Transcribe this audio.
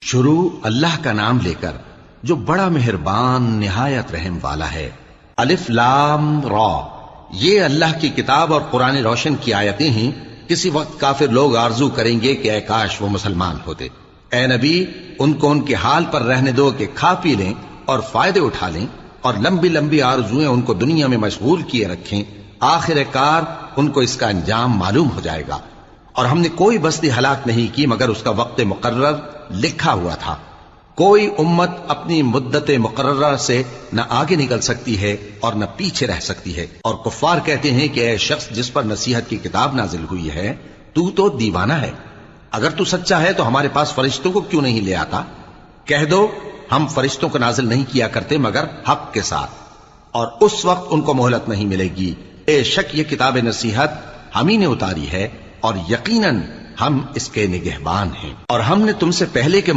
شروع اللہ کا نام لے کر جو بڑا مہربان نہایت رحم والا ہے۔ الف لام را، یہ اللہ کی کتاب اور قرآن روشن کی آیتیں ہیں۔ کسی وقت کافر لوگ آرزو کریں گے کہ اے کاش وہ مسلمان ہوتے۔ اے نبی، ان کو ان کے حال پر رہنے دو کہ کھا پی لیں اور فائدے اٹھا لیں، اور لمبی لمبی آرزویں ان کو دنیا میں مشغول کیے رکھیں۔ آخر کار ان کو اس کا انجام معلوم ہو جائے گا۔ اور ہم نے کوئی بستی ہلاک نہیں کی مگر اس کا وقت مقرر لکھا ہوا تھا۔ کوئی امت اپنی مدت مقررہ سے نہ آگے نکل سکتی ہے اور نہ پیچھے رہ سکتی ہے۔ اور کفار کہتے ہیں کہ اے شخص جس پر نصیحت کی کتاب نازل ہوئی ہے، تو دیوانہ ہے۔ اگر تو سچا ہے تو ہمارے پاس فرشتوں کو کیوں نہیں لے آتا؟ کہہ دو ہم فرشتوں کو نازل نہیں کیا کرتے مگر حق کے ساتھ، اور اس وقت ان کو مہلت نہیں ملے گی۔ بے شک یہ کتاب نصیحت ہم ہی نے اتاری ہے، اور یقیناً ہم اس کے نگہبان ہیں۔ اور ہم نے تم سے پہلے کے